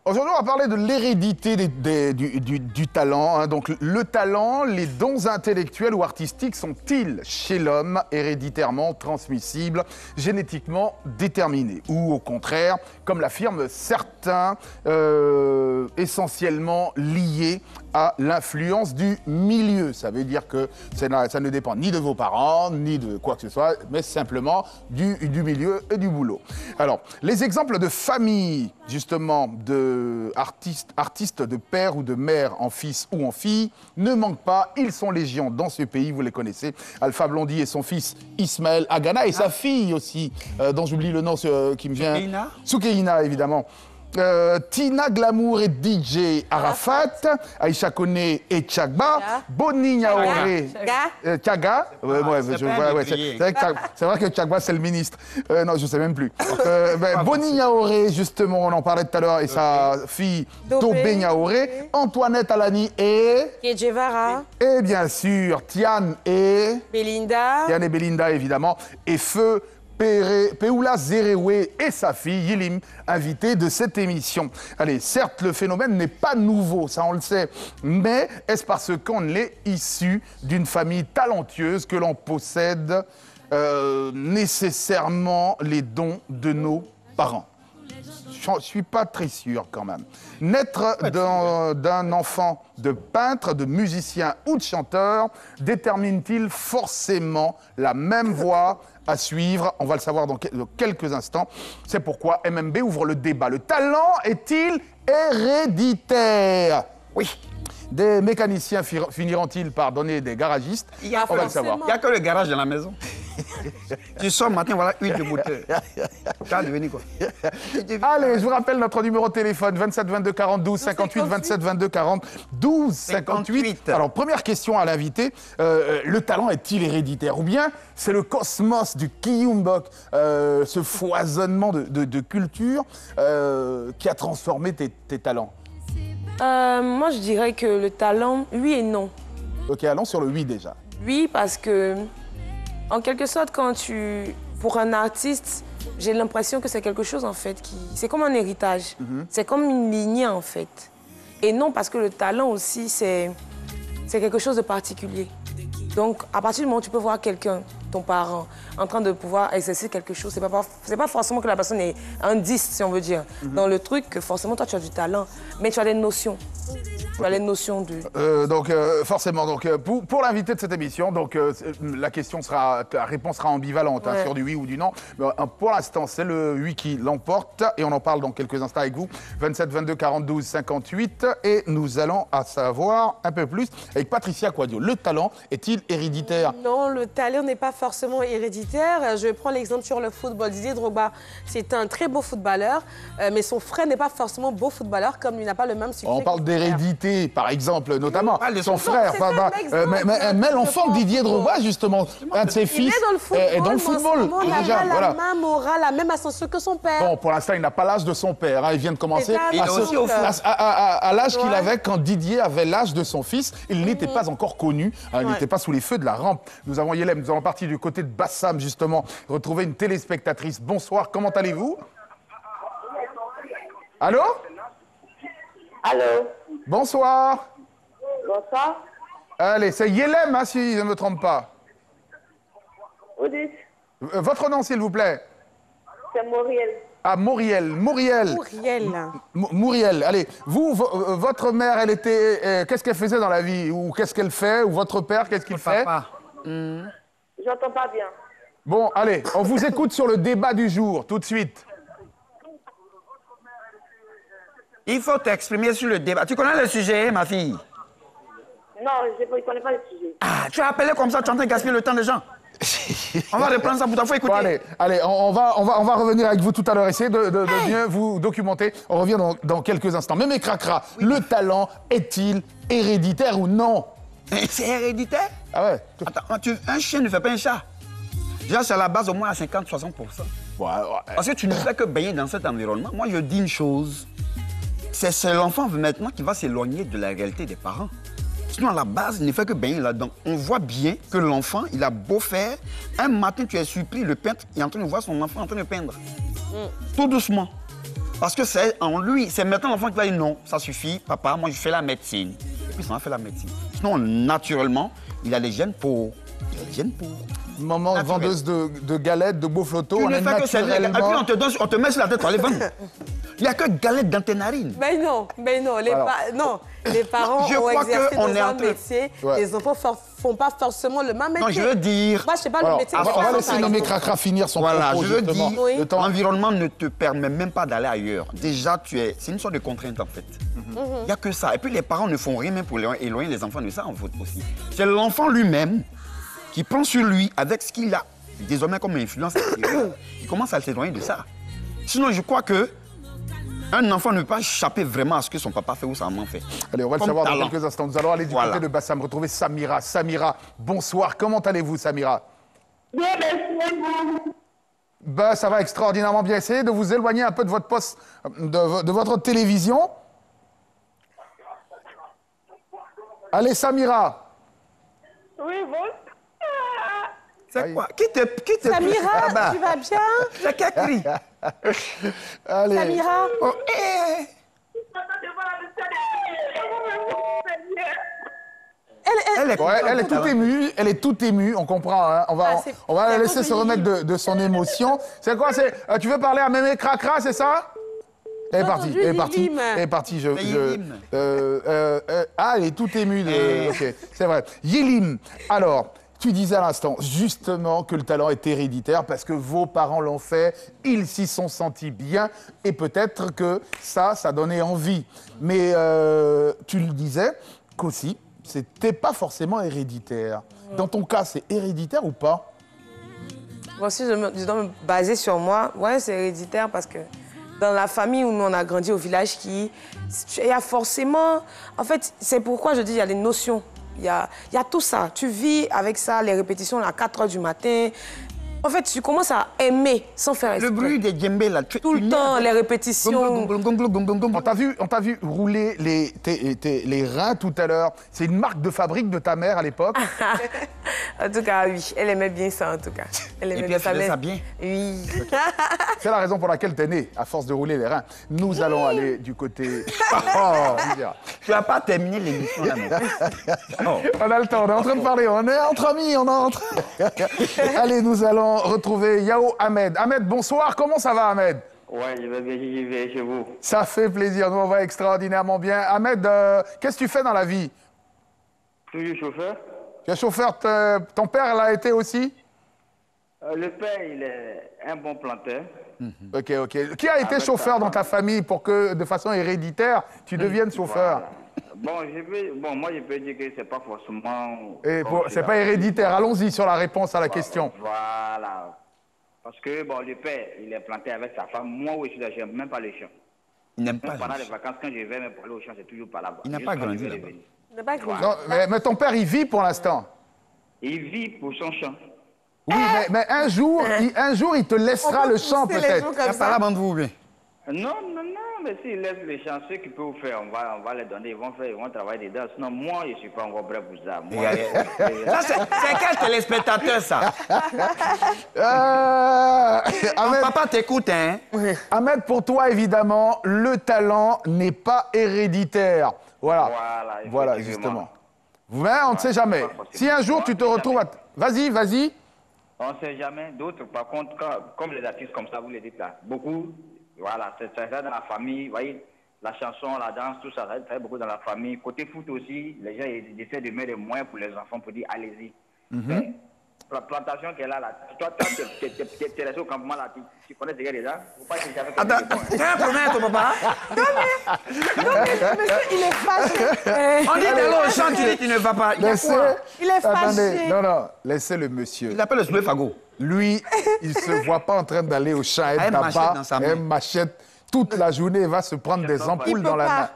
Aujourd'hui, on va parler de l'hérédité du talent. Hein. Donc, le talent, les dons intellectuels ou artistiques sont-ils, chez l'homme, héréditairement transmissibles, génétiquement déterminés? Ou au contraire, comme l'affirment certains, essentiellement liés à l'influence du milieu. Ça veut dire que ça ne dépend ni de vos parents, ni de quoi que ce soit, mais simplement du milieu et du boulot. Alors, les exemples de familles, justement, artistes de père ou de mère en fils ou en fille, ne manquent pas. Ils sont légion dans ce pays, vous les connaissez. Alpha Blondy et son fils Ismaël Agana et sa fille aussi, dont j'oublie le nom qui me vient. Soukeina. Soukeina, évidemment. Tina Glamour et DJ Arafat, Aïcha Kone et Tchagba, Boni Niaoré, Tchaga, c'est vrai que Tchagba c'est le ministre, non je sais même plus. Boni Niaoré justement, on en parlait tout à l'heure, et sa fille Tobé Niaoré, Antoinette Alani et Kedjevara, et bien sûr Tiane et Belinda évidemment, et Feu Peoula Zerewe et sa fille Yilim, invitée de cette émission. Allez, certes, le phénomène n'est pas nouveau, ça on le sait, mais est-ce parce qu'on est issu d'une famille talentueuse que l'on possède nécessairement les dons de nos parents? Je ne suis pas très sûr quand même. Naître d'un enfant de peintre, de musicien ou de chanteur détermine-t-il forcément la même voie à suivre? On va le savoir dans quelques instants. C'est pourquoi MMB ouvre le débat. Le talent est-il héréditaire? Oui. Des mécaniciens finiront-ils par donner des garagistes? On va le savoir. Il n'y a que le garage dans la maison. Tu sors matin, voilà, huile de moteur. Ça a devenu quoi? Allez, je vous rappelle notre numéro de téléphone, 27 22 40 12 58, 27 22 40 12 58. Alors, première question à l'invité, le talent est-il héréditaire? Ou bien c'est le cosmos du Kiyumbok, ce foisonnement de culture qui a transformé tes talents? Moi, je dirais que le talent, oui et non. Ok, allons sur le oui déjà. Oui, parce que, en quelque sorte, pour un artiste, j'ai l'impression que c'est quelque chose, en fait, c'est comme un héritage. C'est comme une lignée, en fait. Et non, parce que le talent aussi, c'est quelque chose de particulier. Donc, à partir du moment où tu peux voir quelqu'un, ton parent, en train de pouvoir exercer quelque chose, c'est pas forcément que la personne est un 10, si on veut dire. Dans le truc, que forcément, toi, tu as du talent, mais tu as des notions. Tu as les notions de... Donc, forcément, donc, pour l'invité de cette émission, donc, la réponse sera ambivalente, hein, sur du oui ou du non. Mais, pour l'instant, c'est le oui qui l'emporte, et on en parle dans quelques instants avec vous. 27 22 42 58, et nous allons en savoir un peu plus avec Patricia Quadio. Le talent est-il héréditaire? Non, le talent n'est pas forcément héréditaire. Je prends l'exemple sur le football. Didier Drogba, c'est un très beau footballeur, mais son frère n'est pas forcément beau footballeur, comme il n'a pas le même succès. On parle d'hérédité, par exemple, notamment. Son frère, mais l'enfant de Didier Drogba, justement, un de ses fils, est dans le football. Il a la même aura, la même ascension que son père. Bon, pour l'instant, il n'a pas l'âge de son père. Hein. Il vient de commencer à l'âge qu'il avait quand Didier avait l'âge de son fils. Il n'était pas encore connu. Hein, il n'était pas sous les feux de la rampe. Nous avons Yelem, nous allons partir du côté de Bassam, justement, retrouver une téléspectatrice. Bonsoir, comment allez-vous? Allô? Allô? Bonsoir. Bonsoir. Allez, c'est Yelem, hein, si je ne me trompe pas. Vous dites? Votre nom, s'il vous plaît? C'est Muriel. Ah, Muriel. Muriel. Allez, vous, votre mère, elle était... qu'est-ce qu'elle faisait dans la vie? Ou qu'est-ce qu'elle fait? Ou votre père, qu'est-ce qu'il fait? J'entends pas bien. Bon, allez, on vous écoute sur le débat du jour, tout de suite. Il faut t'exprimer sur le débat. Tu connais le sujet, ma fille? Non, je ne connais pas le sujet. Ah, tu as appelé comme ça, tu es en train de gaspiller le temps des gens. On va reprendre ça pour toi, il faut écouter. Bon, allez, on va revenir avec vous tout à l'heure, essayez de bien vous documenter. On revient dans quelques instants. Mémé Cracra, le talent est-il héréditaire ou non? C'est héréditaire? Ah ouais. Attends, un chien ne fait pas un chat. Déjà, c'est à la base au moins à 50-60%. Ouais. Parce que tu ne fais que baigner dans cet environnement. Moi, je dis une chose. C'est l'enfant maintenant qui va s'éloigner de la réalité des parents. Sinon, à la base, il ne fait que baigner là-dedans. On voit bien que l'enfant, il a beau faire. Un matin, tu es surpris, le peintre est en train de voir son enfant en train de peindre. Tout doucement. Parce que c'est en lui, c'est maintenant l'enfant qui va dire non, ça suffit, papa, moi je fais la médecine. Et puis ça va faire la médecine. Sinon, naturellement, il a les gènes pour. Il a les gènes pour. Maman vendeuse de galettes, de beaux flottos, Tu on ne est fais que servir. Et puis naturellement... on te met sur la tête pour aller vendre. Il n'y a que galettes dans tes narines. Mais non, non, les parents Je ont crois exercé qu'on dans est un entre- métier, Ouais. les enfants font pas forcément le même métier. Non, je veux dire. Moi, je sais pas Alors, le métier. on des va parents, laisser par Nommé exemple. Cracra finir son Voilà, propos, je veux justement. dire, Oui. Le temps... l'environnement ne te permet même pas d'aller ailleurs. Déjà, c'est une sorte de contrainte en fait. Il n'y a que ça. Et puis les parents ne font rien même pour éloigner les enfants de ça en fait aussi. C'est l'enfant lui-même qui prend sur lui avec ce qu'il a désormais comme influence extérieure. Il commence à s'éloigner de ça. Sinon, je crois que un enfant ne peut pas échapper vraiment à ce que son papa fait ou sa maman fait. Allez, on va le Comme savoir dans talent. quelques instants. Nous allons aller du Voilà. côté de Bassam, retrouver Samira. Samira, bonsoir. Comment allez-vous, Samira? Bien, merci. Ben, ça va extraordinairement bien. Essayez de vous éloigner un peu de votre poste, de votre télévision. Allez, Samira. Oui, bon. C'est quoi? Qui te Samira, là-bas? tu vas bien? C'est quel cri? Allez. Samira? Oh, eh. Elle est Ouais, contente. elle est toute émue, elle est toute émue, on comprend. Hein. On va Ah, c'est- la c'est laisser un se peu remettre de son émotion. C'est quoi? Tu veux parler à Mémé Cracra, c'est ça? Elle est J'ai partie, entendu elle est partie, Yilim. elle est partie. C'est Yilim. Elle est toute émue. Eh. Ok, c'est vrai. Yilim, alors, tu disais à l'instant, justement, que le talent est héréditaire parce que vos parents l'ont fait, ils s'y sont sentis bien et peut-être que ça donnait envie. Mais tu le disais qu'aussi, c'était pas forcément héréditaire. Dans ton cas, c'est héréditaire ou pas? Bon, si je dois me baser sur moi, ouais, c'est héréditaire parce que dans la famille où nous on a grandi au village, il y a forcément... En fait, c'est pourquoi je dis il y a des notions. Il y a tout ça. Tu vis avec ça, les répétitions à 4 h du matin. En fait, tu commences à aimer sans faire exprès. Le bruit des djembés là. Tout le temps, les répétitions. On t'a vu rouler les reins tout à l'heure. C'est une marque de fabrique de ta mère à l'époque. En tout cas, oui. Elle aimait bien ça, en tout cas. Elle aimait puis bien elle ça. faisait mais- ça bien. Oui. C'est la raison pour laquelle t'es né, à force de rouler les reins. Nous allons aller du côté... Oh, Lydia. Tu n'as pas terminé l'émission là, mais... Oh. On a le temps, on est en train de parler, on est entre amis, on est entre... Allez, nous allons retrouver Yao Ahmed. Ahmed, bonsoir, comment ça va Ahmed? Ouais, je vais bien, j'y vais chez vous. Ça fait plaisir, nous on va extraordinairement bien. Ahmed, qu'est-ce que tu fais dans la vie? Toujours chauffeur. Tu es chauffeur, ton père l'a été aussi? Le père, il est un bon planteur. Ok. Qui a été Avec chauffeur ta dans ta famille pour que, de façon héréditaire, tu deviennes chauffeur? Bon, moi, je peux dire que c'est pas forcément... Et comme c'est cela. pas héréditaire. Allons-y sur la réponse à la question. Voilà. Parce que, bon, le père, il est planté avec sa femme. Moi aussi, je n'aime même pas les champs. Il n'aime Même pas pendant les les vacances, quand je vais même pour aller au champ, c'est toujours par là-bas. Il n'a Juste pas quand grandi je vais là-bas. venir. Ne pas grave. Non, mais ton père, il vit pour l'instant. Il vit pour son champ. Oui, mais un jour, il te laissera le champ Pousser les peut-être. gens Il comme n'y a pas ça. là, bande vous, bien. Non, mais s'ils laissent les champs, ceux qui peuvent faire, on va les donner, ils vont travailler dedans. Sinon, moi, je ne suis pas encore prêt pour ça. Moi, Ça, c'est quel téléspectateur, ça? Ahmed, Papa t'écoute, hein? Ahmed, pour toi, évidemment, le talent n'est pas héréditaire. Voilà, Voilà, justement. Mais on ne sait jamais. pas possible. Si un jour tu te On ne sait retrouves à... Vas-y. on ne sait jamais. D'autres, par contre, comme les artistes comme ça, vous le dites là, beaucoup, voilà, c'est ça dans la famille, vous voyez, la chanson, la danse, tout ça, ça fait beaucoup dans la famille. Côté foot aussi, les gens ils essaient de mettre des moyens pour les enfants pour dire allez-y. Mais la plantation qu'elle a là, toi, t'es resté au campement là, tu connais ce gars déjà? Faut pas que j'avais fait Attends, des points. t'as un problème, ton papa? Monsieur, il est fâché. On dit d'aller au champ, tu dis tu ne vas pas. Il y a Laissez... quoi? Il est Attendez, fâché. non, laissez le monsieur. Il appelle le souper fagot. Lui, il ne se voit pas en train d'aller au champ et Ah, une tabac, machette dans sa main. une machette toute la journée, il va se prendre des ampoules Il dans peut la pas. main.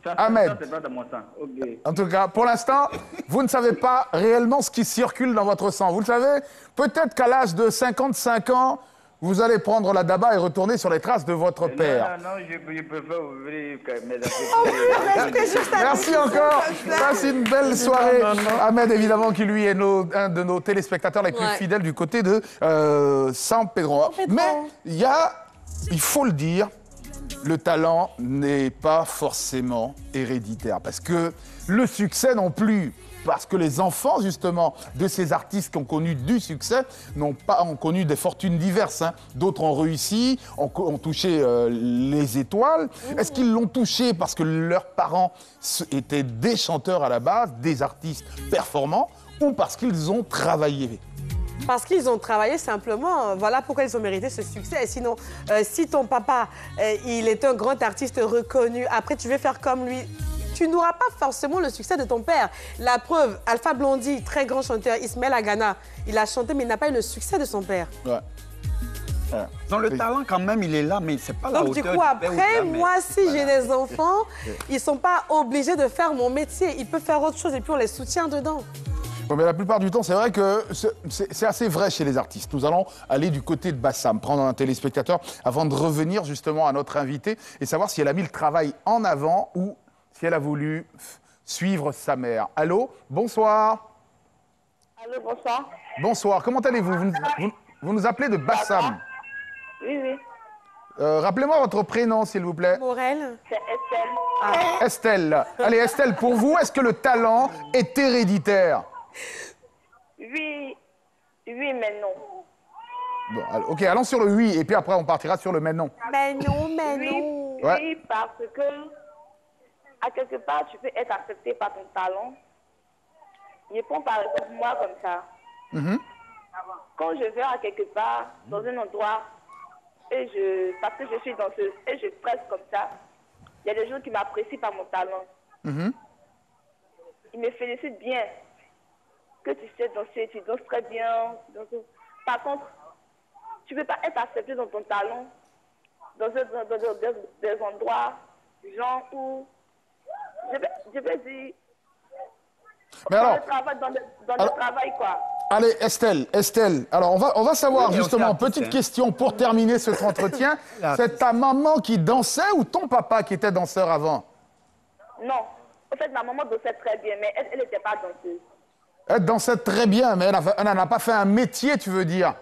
Ça, Ahmed. c'est pas dans mon sang. Ok. En tout cas, pour l'instant, vous ne savez pas réellement ce qui circule dans votre sang. Vous le savez, peut-être qu'à l'âge de 55 ans, vous allez prendre la daba et retourner sur les traces de votre père. Non, je préfère ouvrir mes affaires. Merci encore. Passe une belle soirée. Ahmed, évidemment, qui lui est un de nos téléspectateurs les plus Ouais. fidèles du côté de San Pedro. Mais il faut le dire, le talent n'est pas forcément héréditaire. Parce que le succès non plus. Parce que les enfants, justement, de ces artistes qui ont connu du succès ont connu des fortunes diverses. Hein. D'autres ont réussi, ont touché les étoiles. Est-ce qu'ils l'ont touché parce que leurs parents étaient des chanteurs à la base, des artistes performants, ou parce qu'ils ont travaillé? Parce qu'ils ont travaillé simplement, voilà pourquoi ils ont mérité ce succès. Et sinon, si ton papa, il est un grand artiste reconnu, après tu veux faire comme lui, tu n'auras pas forcément le succès de ton père. La preuve, Alpha Blondy, très grand chanteur, Ismaël Agana, il a chanté mais il n'a pas eu le succès de son père. Ouais. Donc le talent quand même, il est là, mais c'est pas la hauteur. Donc du coup, après, moi, si j'ai des enfants, ils ne sont pas obligés de faire mon métier. Ils peuvent faire autre chose et puis on les soutient dedans. Bon, mais la plupart du temps, c'est vrai que c'est assez vrai chez les artistes. Nous allons aller du côté de Bassam, prendre un téléspectateur avant de revenir justement à notre invité et savoir si elle a mis le travail en avant ou si elle a voulu suivre sa mère. Allô, bonsoir. Allô, bonsoir. Bonsoir, comment allez-vous vous nous appelez de Bassam. Oui, oui. Rappelez-moi votre prénom, s'il vous plaît. Morel. C'est Estelle. Estelle. Allez, Estelle, pour vous, est-ce que le talent est héréditaire? Oui, oui, mais non. Bon, ok, allons sur le oui, et puis après, on partira sur le mais non. Mais non, mais Oui, non. Ouais. oui, parce que, à quelque part, tu peux être accepté par ton talent. Je prends par exemple moi comme ça. Quand je vais à quelque part, dans un endroit, parce que je suis danseuse, et je presse comme ça, il y a des gens qui m'apprécient par mon talent. Ils me félicitent bien. Que tu sais danser, tu danses très bien. Par contre, tu ne peux pas être accepté dans ton talent, dans des endroits, genre où, je vais dire, Mais alors, dans le travail, quoi. allez, Estelle, alors on va savoir Oui, justement, aussi artiste, petite question pour terminer cet entretien. C'est ta maman qui dansait ou ton papa qui était danseur avant? Non. En fait, ma maman dansait très bien, mais elle n'était pas danseuse. Elle dansait très bien, mais elle n'en a pas fait un métier, tu veux dire?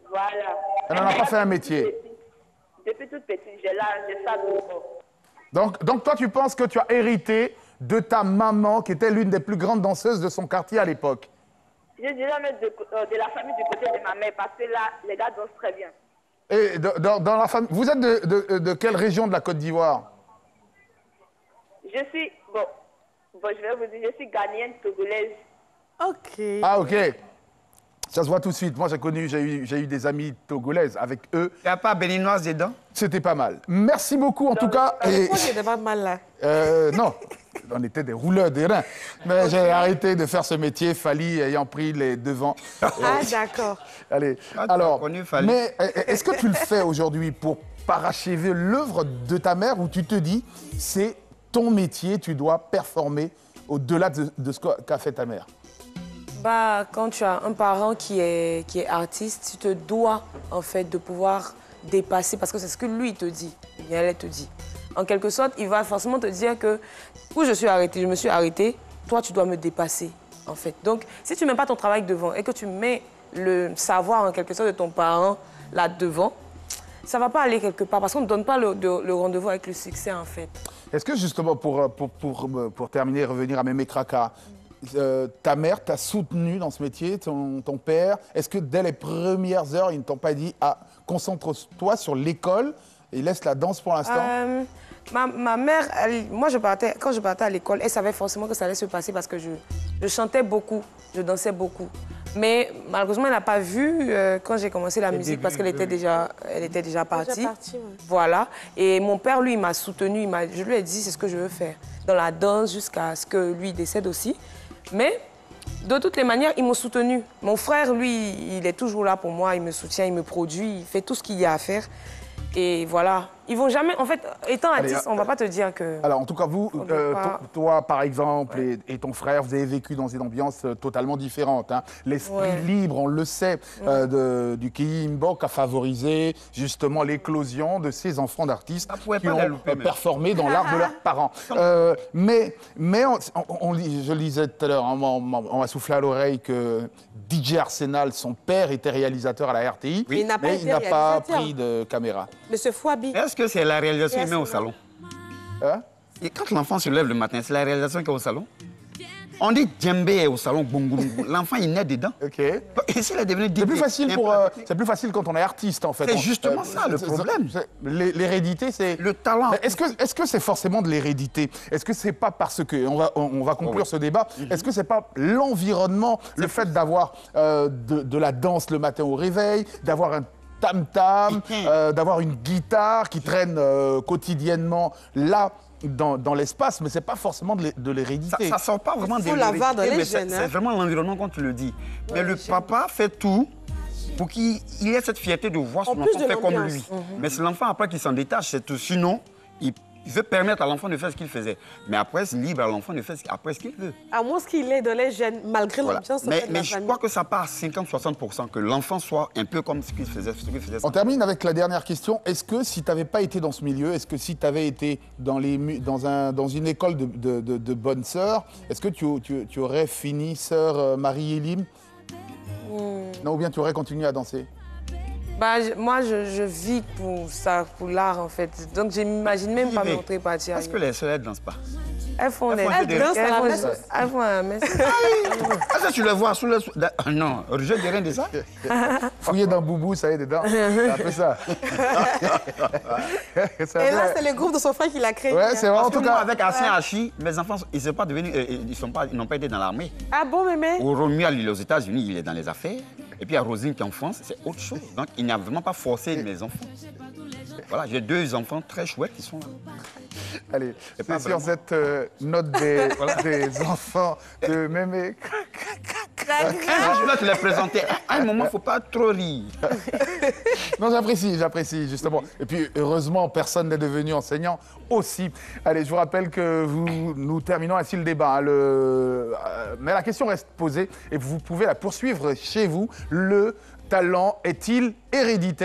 Voilà. Elle n'en a pas fait un métier. Depuis toute petite, j'ai ça de Donc toi, tu penses que tu as hérité de ta maman, qui était l'une des plus grandes danseuses de son quartier à l'époque? Je dirais même de la famille du côté de ma mère, parce que là, les gars dansent très bien. Et dans la famille, vous êtes de quelle région de la Côte d'Ivoire? Je suis, je vais vous dire, je suis ghanéenne togolaise. Ok. Ah, ok. Ça se voit tout de suite. Moi, j'ai eu des amis togolaises. Avec eux, Il n'y a pas béninoise dedans? c'était pas mal. Merci beaucoup, en tout cas. Et, Moi, j'étais pas mal là. non, on était des rouleurs des reins. Mais j'ai arrêté de faire ce métier, Fally ayant pris les devants. Ah, d'accord. Allez, Ah, tu as alors, connu Fally. mais est-ce que tu le fais aujourd'hui pour parachever l'œuvre de ta mère ou tu te dis, c'est ton métier, tu dois performer au-delà de ce qu'a fait ta mère? Bah, quand tu as un parent qui est artiste, tu te dois en fait de pouvoir dépasser, parce que c'est ce que lui te dit, elle te dit. En quelque sorte, il va forcément te dire que où je me suis arrêtée, toi tu dois me dépasser en fait. Donc si tu ne mets pas ton travail devant et que tu mets le savoir en quelque sorte de ton parent là devant, ça ne va pas aller quelque part parce qu'on ne donne pas le rendez-vous avec le succès en fait. Est-ce que justement, pour terminer, revenir à Mémé Kraka, ta mère t'a soutenu dans ce métier, ton père? Est-ce que dès les premières heures, ils ne t'ont pas dit « Ah, concentre-toi sur l'école et laisse la danse pour l'instant » Ma mère, quand je partais à l'école, elle savait forcément que ça allait se passer parce que je chantais beaucoup, je dansais beaucoup. Mais malheureusement, elle n'a pas vu quand j'ai commencé la musique parce qu'elle était déjà partie. Voilà. Et mon père, lui, il m'a soutenue. Je lui ai dit, c'est ce que je veux faire dans la danse jusqu'à ce que lui décède aussi. Mais de toutes les manières, ils m'ont soutenue. Mon frère, lui, il est toujours là pour moi. Il me soutient, il me produit, il fait tout ce qu'il y a à faire. Et voilà. Ils vont jamais... En fait, étant artiste, on ne va pas te dire que... Alors, en tout cas, vous, toi, par exemple, et ton frère, vous avez vécu dans une ambiance totalement différente. Hein. L'esprit libre, on le sait, du Kiyimbo a favorisé justement l'éclosion de ces enfants d'artistes qui ont performé dans l'art de leurs parents. Mais je le disais tout à l'heure, on m'a soufflé à l'oreille que DJ Arsenal, son père, était réalisateur à la RTI, mais il n'a pas pris de caméra. Monsieur Fouabi. Est-ce que c'est la réalisation qu'il met au salon? Hein? Et quand l'enfant se lève le matin, c'est la réalisation qui est au salon? On dit djembé est au salon, bongo. L'enfant, il naît dedans. Ok. Et s'il est devenu C'est plus facile c'est plus facile quand on est artiste, en fait. C'est justement ça, le problème. L'hérédité, c'est... Le talent. Mais est-ce que c'est forcément de l'hérédité? Est-ce que c'est pas parce que... On va conclure ce débat. Est-ce que c'est pas l'environnement, le fait d'avoir de la danse le matin au réveil, d'avoir un tam-tam, d'avoir une guitare qui traîne quotidiennement là, dans l'espace, mais c'est pas forcément de l'hérédité. Ça sort pas vraiment de faut l'avoir dans les l'hérédité, mais gènes, c'est hein. vraiment l'environnement quand tu le dis. Mais le papa fait tout pour qu'il ait cette fierté de voir son En plus enfant de faire comme l'ambiance. lui. Mais c'est l'enfant après qui s'en détache, c'est tout. Sinon, il veut permettre à l'enfant de faire ce qu'il faisait. Mais après, c'est libre à l'enfant de faire après ce qu'il veut. À moins qu'il est dans les gènes, malgré Voilà. l'ambiance de Mais la je famille. crois que ça part à 50-60%, que l'enfant soit un peu comme ce qu'il faisait. On termine avec la dernière question. Est-ce que si tu n'avais pas été dans ce milieu, est-ce que si tu avais été dans une école de bonnes sœurs, est-ce que tu aurais fini sœur Marie-Elim? Non, ou bien tu aurais continué à danser? Bah, moi, je vis pour ça, pour l'art, en fait. Donc, je m'imagine même pas montrer partir. Est-ce que les sœurs, elles ne dansent pas? Elles font des... Elles dansent à la messe. Elles font un messe. Ah, ça, tu le vois sous le... Ah, non, je dis rien de ça. Fouiller dans Boubou, ça y est, dedans. C'est un peu ça. Et là, c'est le groupe de son frère qui l'a créé. Ouais, c'est vrai, en Parce que tout moi, cas. avec Hassan Hachi, mes enfants, ils sont pas devenus, ils n'ont pas été dans l'armée. Ah bon, mémé? Romuald, il est aux États-Unis, il est dans les affaires. Et puis, il y a Rosine qui est en France, c'est autre chose. Donc, il n'a vraiment pas forcé mes enfants. Voilà, j'ai 2 enfants très chouettes qui sont là. Allez, pas c'est sur vraiment. cette note des enfants de Mémé. Je vais te les présenter. À un moment, il ne faut pas trop rire. Non, j'apprécie, justement. Et puis, heureusement, personne n'est devenu enseignant aussi. Allez, je vous rappelle que nous terminons ainsi le débat. Mais la question reste posée et vous pouvez la poursuivre chez vous. Le talent est-il héréditaire ?